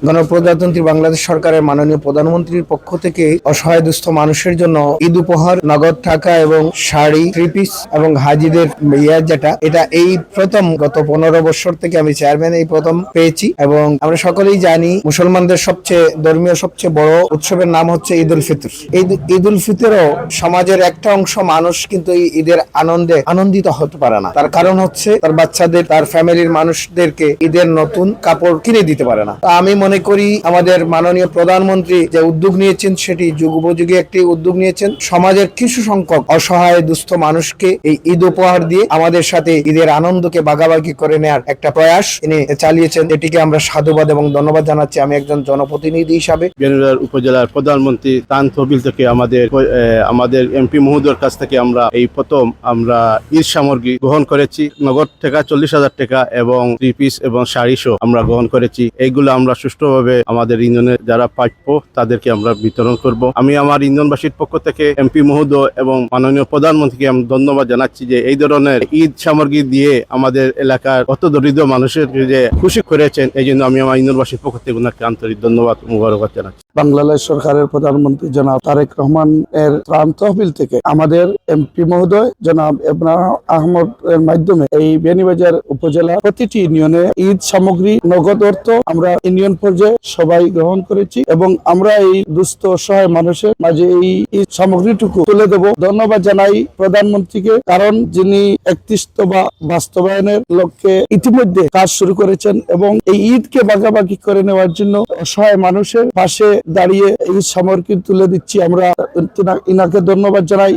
গণপ্রজাতন্ত্রী বাংলাদেশ সরকারের মাননীয় প্রধানমন্ত্রীর পক্ষ থেকে অসহায় দুস্থ মানুষের জন্য ঈদ উপহার, নগদ টাকা এবং শাড়ি, থ্রি পিস এবং হাজিদের যেটা এটা এই প্রথম গত 15 বছর থেকে আমি চেয়ারম্যান এই প্রথম পেয়েছি। এবং আমরা সকলেই জানি মুসলমানদের ধর্মীয় সবচেয়ে বড় উৎসবের নাম হচ্ছে ঈদ উল ফিতর। ঈদ উল ফিতরও সমাজের একটা অংশ মানুষ কিন্তু এই ঈদের আনন্দে আনন্দিত হতে পারে না। তার কারণ হচ্ছে তার বাচ্চাদের, তার ফ্যামিলির মানুষদেরকে ঈদের নতুন কাপড় কিনে দিতে পারে না। আমি মনে করি আমাদের মাননীয় প্রধানমন্ত্রী যে উদ্যোগ নিয়েছেন সেটি যুগোপযোগী একটি উদ্যোগ নিয়েছেন। সমাজের কিছু সংখ্যক অসহায় দুস্থ মানুষকে এই ঈদ উপহার দিয়ে আমাদের সাথে ঈদের আনন্দকে ভাগাভাগি করে নেওয়ার একটা প্রয়াস তিনি চালিয়েছেন। এটিকে আমরা সাধুবাদ এবং ধন্যবাদ জানাচ্ছি। আমি একজন জনপ্রতিনিধি হিসাবে বিয়ানীবাজার উপজেলার প্রধানমন্ত্রী তান তহবিল থেকে আমাদের এমপি মহোদয়ের কাছ থেকে আমরা এই প্রথম ঈদ সামগ্রী গ্রহণ করেছি। নগদ টাকা 40,000 টাকা এবং থ্রি পিস এবং শাড়ি সহ আমরা গ্রহণ করেছি। এইগুলো আমরা সুষ্ঠুভাবে আমাদের ইউনিয়নের যারা প্রাপ্য তাদেরকে আমরা বিতরণ করব। আমি আমার ইউনিয়নবাসীর পক্ষ থেকে এমপি মহোদয় এবং মাননীয় প্রধানমন্ত্রীকে আমি ধন্যবাদ জানাচ্ছি যে এই ধরনের ঈদ সামগ্রী দিয়ে আমাদের এলাকার কত দরিদ্র মানুষের যে খুশি করেছেন। এই জন্য আমি আমার ইউনিয়নবাসীর পক্ষ থেকে ওনাকে আন্তরিক ধন্যবাদ মুবারকবাদ জানাচ্ছি। বাংলাদেশ সরকারের প্রধানমন্ত্রী জনাব তারেক রহমান এর ত্রাণ তহবিল থেকে আমাদের এমপি মহোদয় জনাব ইব্রাহিম আহমদ এর মাধ্যমে এই বিয়ানীবাজার উপজেলা প্রতিটি ইউনিয়নে ঈদ সামগ্রী নগদ অর্থ আমরা ইউনিয়ন পর্যায়ে সবাই গ্রহণ করেছি এবং আমরা এই দুস্থ অসহায় মানুষের মাঝে এই ঈদ সামগ্রীটুকু তুলে দেব। ধন্যবাদ জানাই প্রধানমন্ত্রীকে, কারণ যিনি 31 বাস্তবায়নের লক্ষ্যে ইতিমধ্যে কাজ শুরু করেছেন এবং এই ঈদকে ভাগাভাগি করে নেওয়ার জন্য অসহায় মানুষের পাশে দাঁড়িয়ে এই সামগ্রী তুলে দিচ্ছি। আমরা ইনাকে ধন্যবাদ জানাই।